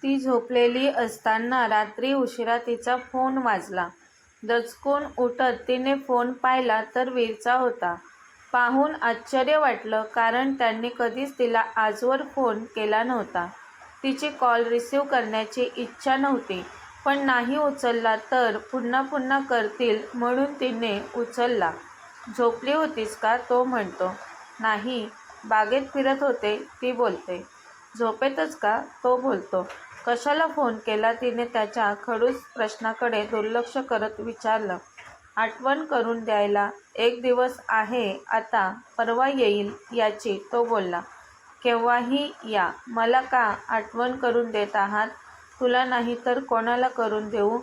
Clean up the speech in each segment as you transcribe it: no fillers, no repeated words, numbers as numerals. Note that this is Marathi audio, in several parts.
ती झोपलेली असताना रात्री उशिरा तिचा फोन वाजला. दचकून उठत तिने फोन पाहिला तर वीरचा होता. पाहून आश्चर्य वाटलं, कारण त्यांनी कधीच तिला आजवर फोन केला नव्हता. तिची कॉल रिसीव्ह करण्याची इच्छा नव्हती, पण नाही उचलला तर पुन्हा पुन्हा करतील म्हणून तिने उचलला. "झोपली होतीस का?" तो म्हणतो. "नाही, बागेत फिरत होते." ती बोलते. "झोपेतच का?" तो बोलतो. "कशाला फोन केला?" तिने त्याच्या खडूस प्रश्नाकडे दुर्लक्ष करत विचारलं. "आठवण करून द्यायला. एक दिवस आहे आता, परवा येईल याची." तो बोलला. "केव्हाही या. मला का आठवण करून देत आहात? तुला नाही तर कोणाला करून देऊ?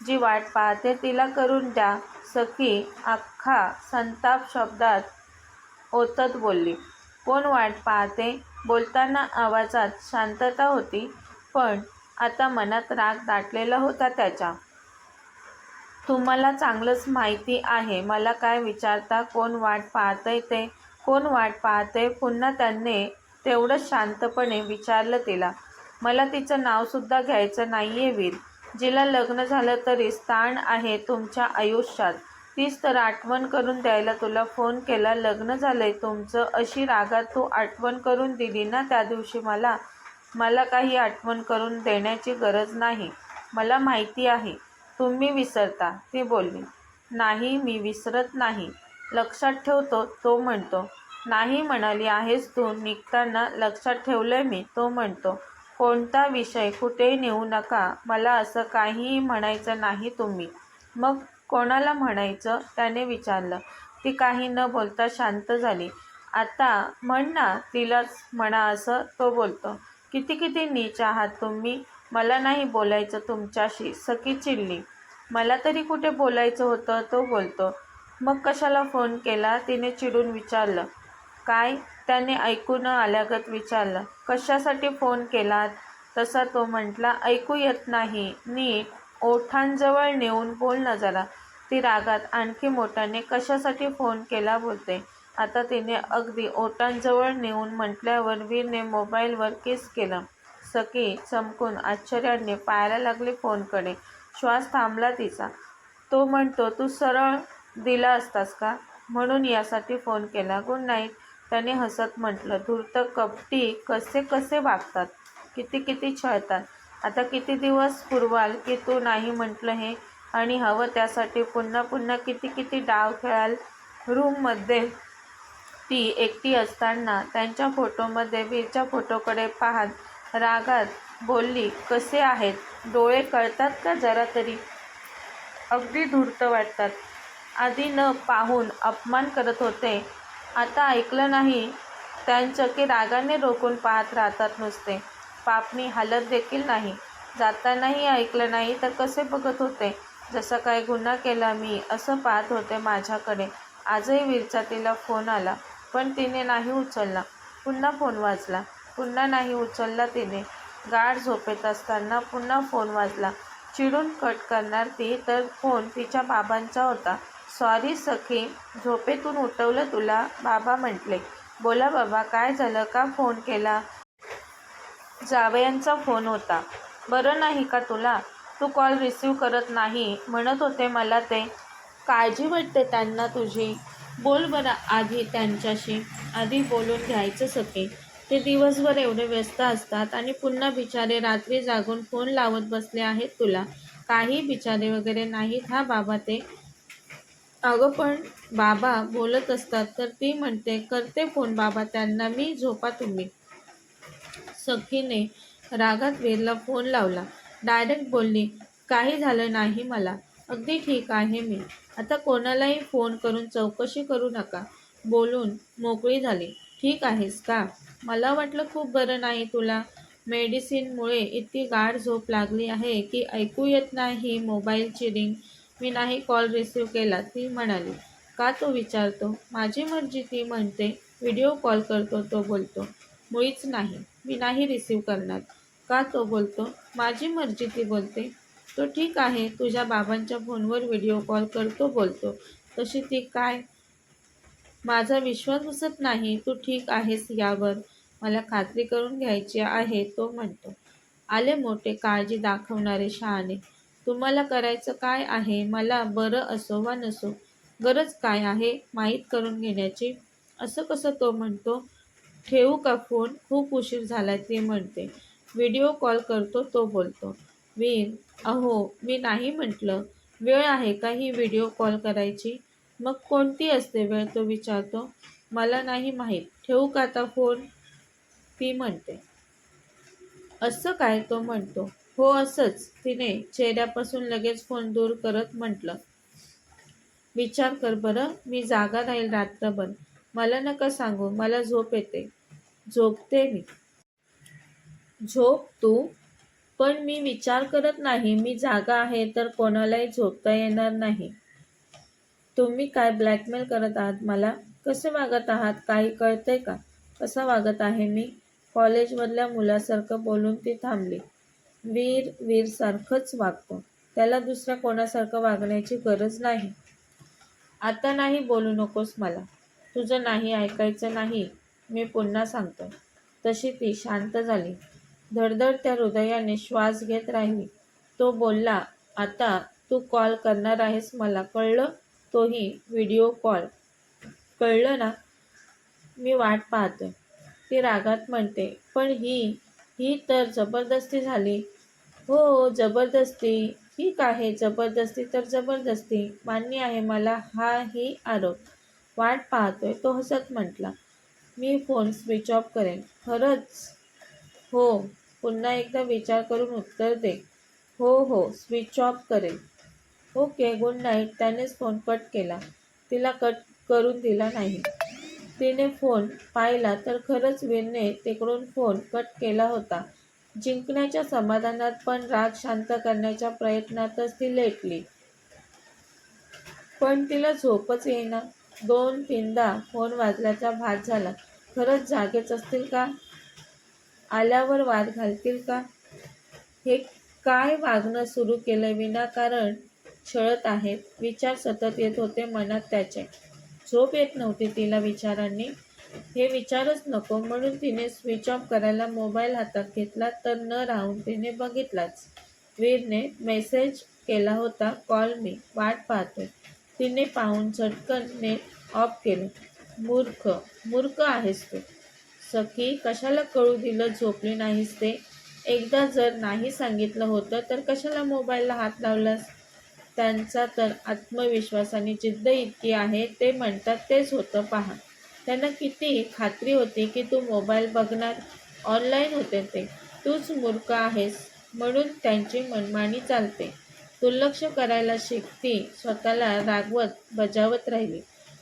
जी वाट पाहते तिला करून द्या." सखी अख्खा संताप शब्दात ओतत बोलली. "कोण वाट पाहते?" बोलताना आवाजात शांतता होती, पण आता मनात राग दाटलेला होता त्याच्या. "तुम्हाला चांगलंच माहिती आहे. मला काय विचारता कोण वाट पाहतंय ते? कोण वाट पाहतंय?" पुन्हा त्याने तेवढंच शांतपणे विचारलं तिला. "मला तिचं नावसुद्धा घ्यायचं नाहीये वीर. जिला लग्न झालं तरी स्थान आहे तुमच्या आयुष्यात. तीच तर आठवण करून द्यायला तुला फोन केला. लग्न झालंय तुमचं अशी रागात तू आठवण करून दिली ना त्या दिवशी मला. मला काही आठवण करून देण्याची गरज नाही. मला माहिती आहे तुम्ही विसरता." ती बोलली. "नाही, मी विसरत नाही. लक्षात ठेवतो." तो म्हणतो. "नाही म्हणाली आहेस तू. निघताना लक्षात ठेवलंय मी." तो म्हणतो. "कोणता विषय? कुठेही नेऊ नका. मला असं काहीही म्हणायचं नाही तुम्ही." "मग कोणाला म्हणायचं?" त्याने विचारलं. ती काही न बोलता शांत झाली. "आता म्हण ना, तिलाच म्हणा असं." तो बोलतो. "किती किती नीच आहात तुम्ही. मला नाही बोलायचं तुमच्याशी." सखी चिडली. "मला तरी कुठे बोलायचं होतं?" तो बोलतो. "मग कशाला फोन केला?" तिने चिडून विचारलं. "काय?" त्याने ऐकू न आल्यागत विचारलं. "कशासाठी फोन केलात?" तसा तो म्हटला. "ऐकू येत नाही. नीट ओठांजवळ नेऊन बोल ना जरा." ती रागात आणखी मोठ्याने, "कशासाठी फोन केला?" बोलते. आता तिने अगदी ओठांजवळ नेऊन म्हटल्यावर वीरने मोबाईलवर किस केलं. सखी चमकून आश्चर्याने पाहायला लागली फोनकडे. श्वास थांबला तिचा. तो म्हणतो, "तू सरळ दिला असतास का? म्हणून यासाठी फोन केला. Good night." त्याने हसत म्हटलं. "धूर्त कपटी कसे कसे वागतात. किती किती छळतात. आता किती दिवस पुरवाल की तू नाही म्हटलं हे? आणि हवं त्यासाठी पुन्हा पुन्हा किती किती डाव खेळाल?" रूममध्ये ती एकटी असताना त्यांच्या फोटोमध्ये वीरच्या फोटोकडे पाहत रागात बोलली. "कसे आहेत? डोळे कळतात का जरा तरी? अगदी धूर्त वाटतात. आधी न पाहून अपमान करत होते, आता ऐकलं नाही त्यांचं की रागाने रोखून पाहत राहतात नुसते. पापणी हालत देखील नाही. जातानाही ऐकलं नाही तर कसे बघत होते, जसा काय गुन्हा केला मी असं पाहत होते माझ्याकडे." आजही वीरचा तिला फोन आला, पण तिने नाही उचलला. पुन्हा फोन वाजला, पुन्हा नाही उचलला तिने. गाढ झोपेत असताना पुन्हा फोन वाजला. चिडून कट करणार ती तर फोन तिच्या बाबांचा होता. "सॉरी सखी, झोपेतून उठवलं तुला." बाबा म्हटले. "बोला बाबा, काय झालं? का फोन केला?" "जावयांचा फोन होता." "बरं नाही का तुला? तू कॉल रिसीव्ह करत नाही म्हणत होते मला ते." "काळजी वाटते त्यांना तुझी. बोल बरं आधी त्यांच्याशी." "आधी बोलून घ्यायचं सखी. ते दिवसभर एवढे व्यस्त असतात आणि पुन्हा बिचारे रात्री जागून फोन लावत बसले आहेत तुला." "काही बिचारे वगैरे नाहीत हा बाबा ते." "अगं पण बाबा बोलत असतात तर." ती म्हणते. "करते फोन बाबा त्यांना मी. झोपा तुम्ही." सखीने रागात वीरला फोन लावला. डायरेक्ट बोलली, "काही झालं नाही मला. अगदी ठीक आहे मी. आता कोणालाही फोन करून चौकशी करू नका." बोलून मोकळी झाली. "ठीक आहेस का? मला वाटलं खूप बरं नाही तुला. मेडिसिनमुळे इतकी गाढ झोप लागली आहे की ऐकू येत नाही मोबाईलची रिंग." "मी नाही कॉल रिसीव्ह केला." ती म्हणाली. "का?" तो विचारतो. "माझी मर्जी." ती म्हणते. "व्हिडिओ कॉल करतो." तो बोलतो. "मुळीच नाही. मी नाही रिसीव्ह करणार." "का?" तो बोलतो. "माझी मर्जी." ती बोलते. "तो ठीक आहे. तुझ्या बाबांच्या फोनवर व्हिडिओ कॉल करतो." बोलतो. "तशी ती काय?" "माझा विश्वास बसत नाही तू ठीक आहेस यावर. मला खात्री करून घ्यायची आहे." तो म्हणतो. आले मोठे काळजी दाखवणारे शहाणे. तुम्हाला करायचं काय आहे? मला बरं असो वा नसो, गरज काय आहे माहीत करून घेण्याची. असं कसं तो म्हणतो? ठेवू का फोन? खूप उशीर झालाय ती म्हणते. व्हिडिओ कॉल करतो तो बोलतो. वीर, अहो मी नाही म्हटलं. वेळ आहे का ही व्हिडिओ कॉल करायची? मग कोणती असते वेळ तो विचारतो. मला नाही माहीत. ठेवू का आता फोन? ती म्हणते. असं काय तो म्हणतो. हो असंच. तिने चेहऱ्यापासून लगेच फोन दूर करत म्हटलं. विचार कर बरं, मी जागा राहील रात्रभर. मला नका सांगू, मला झोप येते. झोपते मी. झोप तू? पण मी विचार करत नाही. मी जागा आहे तर कोणालाही झोपता येणार नाही. तुम्ही काय ब्लॅकमेल करत आहात मला? कसे वागत आहात काही कळतंय का? कसं वागत आहे मी? कॉलेजमधल्या मुलासारखं बोलून ती थांबली. वीर सारखंच वागतो. त्याला दुसऱ्या कोणासारखं वागण्याची गरज नाही. आता नाही बोलू नकोस मला. तुझं नाही ऐकायचं नाही. मी पुन्हा सांगतो. तशी ती शांत झाली. धडधडत्या हृदयाने श्वास घेत राहिली. तो बोलला, आता तू कॉल करणार आहेस मला, कळलं? तोही व्हिडिओ कॉल. कळलं ना? मी वाट पाहतोय. ती रागात म्हणते. पण ही तर जबरदस्ती झाली. हो जबरदस्ती. ठीक आहे, जबरदस्ती तर जबरदस्ती. मान्य आहे मला हाही आरोप. वाट पाहतोय तो हसत म्हटला. मी फोन स्विच ऑफ करेन. खरंच? हो. पुन्हा एकदा विचार करून उत्तर दे. हो स्विच ऑफ करेन. Okay good night. त्यानेच फोन कट केला. तिला कट करून दिला नाही. तिने फोन पाहिला तर खरंच वीरने तिकडून फोन कट केला होता. जिंकण्याच्या समाधानात पण राग शांत करण्याच्या प्रयत्नातच ती लेटली. पण तिला झोपच येईना. 2-3दा फोन वाजल्याचा भास झाला. खरंच जागेच असतील का? आल्यावर वाद घालतील का? हे काय वागणं सुरू केलं विनाकारण छळत आहेत. विचार सतत येत होते मनात त्याचे. झोप येत नव्हती तिला विचारांनी. हे विचारच नको म्हणून तिने स्विच ऑफ करायला मोबाईल हातात घेतला तर न राहून तिने बघितलाच. वीरने मेसेज केला होता, कॉल मी. वाट पाहतोय. तिने पाहून झटकन नेट ऑफ केलं. मूर्ख आहेस तू. सखी, कशाला कळू दिलं झोपली नाहीस ते? एकदा जर नाही सांगितलं होतं तर कशाला मोबाईलला हात लावलास? त्यांचा तर आत्मविश्वास आणि जिद्द इतकी आहे ते म्हणतात तेच होतं पहा. त्यांना किती खात्री होती की तू मोबाईल बघणार. ऑनलाईन होते ते. तूच मूर्ख आहेस म्हणून त्यांची मनमानी चालते. दुर्लक्ष करायला शिकती. स्वतःला रागवत बजावत राहिली.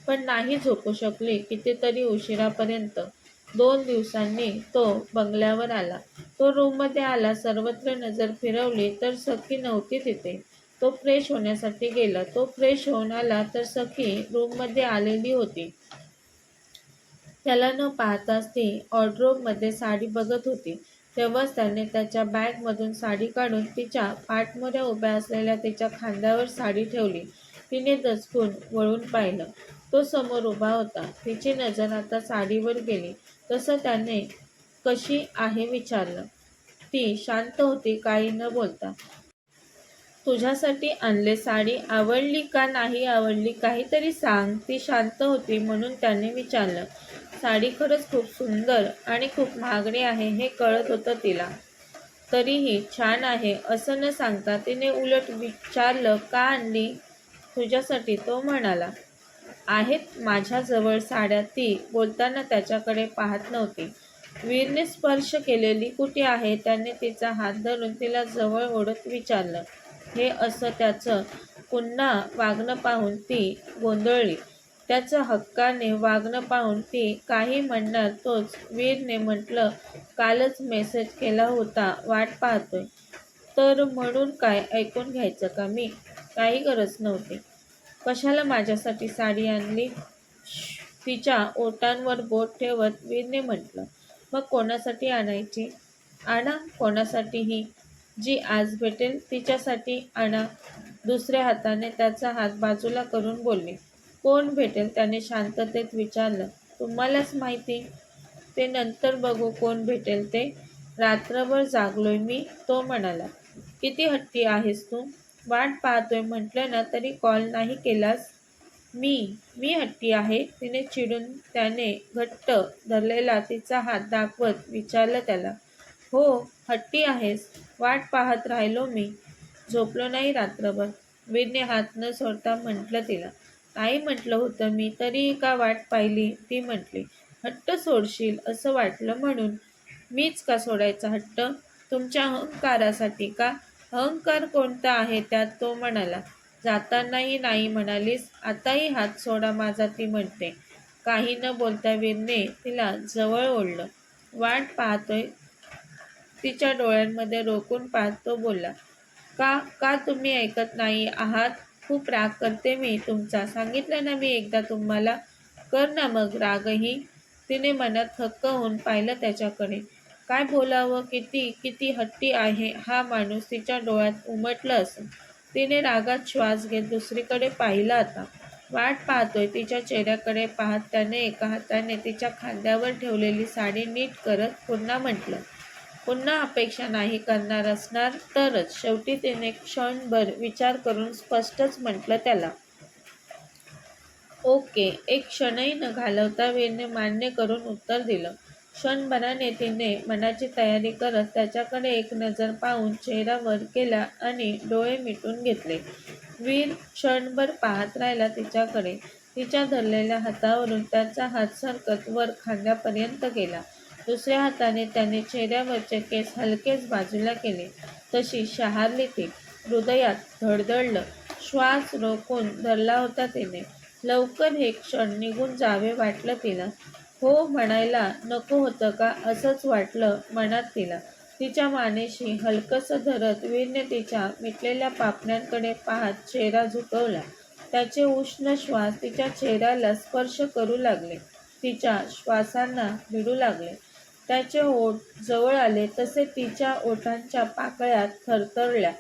पण नाही झोपू शकली कितीतरी उशिरापर्यंत. 2 दिवसांनी तो बंगल्यावर आला. तो रूममध्ये आला. सर्वत्र नजर फिरवली तर सखी नव्हती तिथे. तो फ्रेश होण्यासाठी गेला. तो फ्रेश होऊन आला तर सखी रूममध्ये आलेली होती. त्याला न पाहताच ती वॉर्डरोबमध्ये साडी बघत होती. तेव्हाच त्याने त्याच्या बॅगमधून साडी काढून तिच्या पाठमोऱ्या उभ्या असलेल्या तिच्या खांद्यावर साडी ठेवली. तिने दचकून वळून पाहिलं. तो समोर उभा होता. तिची नजर आता साडीवर गेली. तसं त्याने कशी आहे विचारलं. ती शांत होती, काही न बोलता. तुझ्यासाठी आणले. साडी आवडली का नाही आवडली काहीतरी सांग. ती शांत होती म्हणून त्याने विचारलं. साडी खरंच खूप सुंदर आणि खूप महागडी आहे हे कळत होतं तिला. तरीही छान आहे असं न सांगता तिने उलट विचारलं, का आणली? तुझ्यासाठी, तो म्हणाला. आहेत माझ्याजवळ साड्या. ती बोलताना त्याच्याकडे पाहत नव्हती. वीरने स्पर्श केलेली कुठे आहे? त्याने तिचा हात धरून तिला जवळ ओढत विचारलं. हे असं त्याचं पुन्हा वागणं पाहून ती गोंधळली. त्याचं हक्काने वागणं पाहून ती काही म्हणणार तोच वीरने म्हटलं, कालच मेसेज केला होता, वाट पाहतोय. तर म्हणून काय ऐकून घ्यायचं का मी? काही गरज नव्हती. कशाला माझ्यासाठी साडी आणली? तिच्या ओठांवर बोट ठेवत वीरने म्हटलं. मग कोणासाठी आणायची? आणा कोणासाठीही. जी आज भेटेल तिच्यासाठी आणा. दुसऱ्या हाताने त्याचा हात बाजूला करून बोलली. कोण भेटेल? त्याने शांततेत विचारलं. तुम्हालाच माहिती. ते नंतर बघू कोण भेटेल ते. रात्रभर जागलोय मी, तो म्हणाला. किती हट्टी आहेस तू. वाट पाहतोय म्हटलं ना तरी कॉल नाही केलास. मी हट्टी आहे, तिने चिडून त्याने घट्ट धरलेला तिचा हात दाखवत विचारलं त्याला. हो, हट्टी आहेस. वाट पाहत राहिलो मी. झोपलो नाही रात्रभर. वीरने हात न सोडता म्हटलं तिला. नाही म्हटलं होतं मी, तरीही का वाट पाहिली, ती म्हटली. हट्ट सोडशील असं वाटलं म्हणून. मीच का सोडायचा हट्ट? तुमच्या अहंकारासाठी का? अहंकार कोणता आहे त्यात, तो म्हणाला. जातानाही नाही म्हणालीस, आताही हात सोडा माझा, ती म्हणते. काही न बोलता वीरने तिला जवळ ओढलं. वाट पाहतोय तिच्या डोळ्यांमध्ये रोखून पाहत तो बोलला. का का तुम्ही ऐकत नाही आहात? खूप राग करते मी तुमचा. सांगितलं ना मी एकदा तुम्हाला. कर ना मग रागही. तिने मनात थक्क होऊन पाहिलं त्याच्याकडे. काय बोलावं, किती किती हट्टी आहे हा माणूस, तिच्या डोळ्यात उमटलं असं. तिने रागात श्वास घेत दुसरीकडे पाहिलं आता. वाट पाहतोय तिच्या चेहऱ्याकडे पाहत त्याने एका हाताने तिच्या खांद्यावर ठेवलेली साडी नीट करत पुन्हा म्हटलं. पुन्हा अपेक्षा नाही करणार असणार तरच. शेवटी तिने क्षणभर विचार करून स्पष्टच म्हटलं त्याला. ओके. एक क्षणही न घालवता वीरने मान्य करून उत्तर दिलं. क्षणभराने तिने मनाची तयारी करत त्याच्याकडे एक नजर पाहून चेहरा वर केला आणि डोळे मिटून घेतले. वीर क्षणभर पाहत राहिला तिच्याकडे. तिच्या धरलेल्या हातावरून त्याचा हात सरकत वर खांद्यापर्यंत गेला. दुसऱ्या हाताने त्याने चेहऱ्यावरचे केस हलकेच बाजूला केले. तशी शहारली ती. हृदयात धडधडलं. श्वास रोखून धरला होता तिने. लवकर हे क्षण निघून जावे वाटलं तिला. हो म्हणायला नको होतं का, असंच वाटलं मनात तिला. तिच्या मानेशी हलकंसं धरत वीरने तिच्या मिटलेल्या पापण्यांकडे पाहत चेहरा झुकवला. त्याचे उष्ण श्वास तिच्या चेहऱ्याला स्पर्श करू लागले. तिच्या श्वासांना भिडू लागले. त्याचे ओठ जवळ आले तसे तिच्या ओठांच्या पाकळ्या थरथरल्या.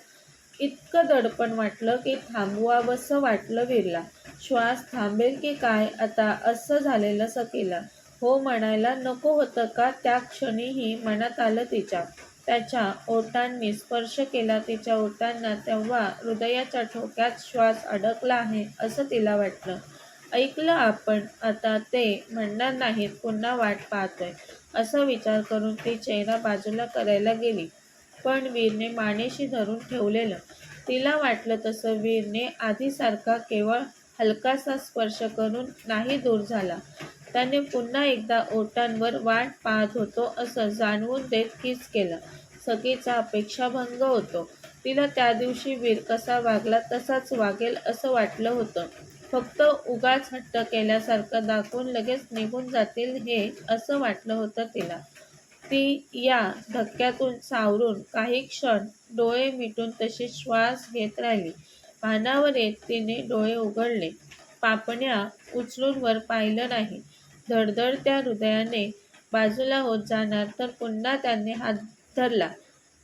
इतकं दडपण वाटलं की थांबवावंसं वाटलं वीरला. श्वास थांबेल की काय आता, असं झालेलं सकीला. हो म्हणायला नको होतं का, त्या क्षणीही मनात आलं तिच्या. त्याच्या ओठांनी स्पर्श केला तिच्या ओठांना, तेव्हा हृदयाच्या ठोक्यात श्वास अडकला आहे असं तिला वाटलं. ऐकलं आपण आता ते म्हणणार नाहीत पुन्हा वाट पाहतोय, असा विचार करून ती चेहरा बाजूला करायला गेली. पण वीरने मानेशी धरून ठेवलेलं. तिला वाटलं तसं वीरने आधीसारखा केवळ हलकासा स्पर्श करून नाही दूर झाला. त्याने पुन्हा एकदा ओठांवर वाट पाहत होतो असं जाणवून देत किस केलं. सखीचा अपेक्षाभंग होतो. तिला त्या दिवशी वीर कसा वागला तसाच वागेल असं वाटलं होतं. फक्त उगाच हट्ट केल्यासारखं दाखवून लगेच निघून जातील हे, असं वाटलं होतं तिला. ती या धक्क्यातून सावरून काही क्षण डोळे मिटून तशी श्वास घेत राहिली. भानावर येत तिने डोळे उघडले. पापण्या उचलून वर पाहिलं नाही. धडधडत्या हृदयाने बाजूला होत जाणार तर पुन्हा त्याने हात धरला.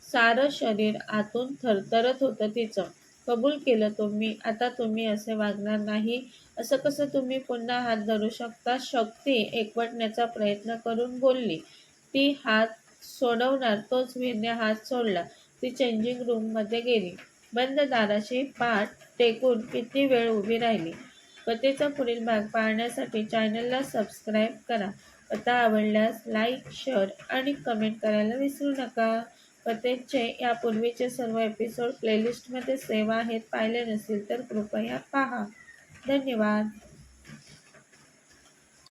सारं शरीर आतून थरथरत होतं तिचं. कबूल केलं तुम्ही. आता तुम्ही असे वागणार नाही. असं कसं तुम्ही पुन्हा हात धरू शकता, शक्ती एकवटण्याचा प्रयत्न करून बोलली ती. हात सोडवणार तोच वीरने हात सोडला. ती चेंजिंग रूममध्ये गेली. बंद दाराशी पाठ टेकून किती वेळ उभी राहिली. कथेचा पुढील भाग पाहण्यासाठी चॅनलला सबस्क्राईब करा. कथा आवडल्यास लाईक, शेअर आणि कमेंट करायला विसरू नका. कथेचे यापूर्वीचे सर्व एपिसोड प्लेलिस्टमध्ये सेव्ह आहेत. पाहिले नसतील तर कृपया पहा. धन्यवाद.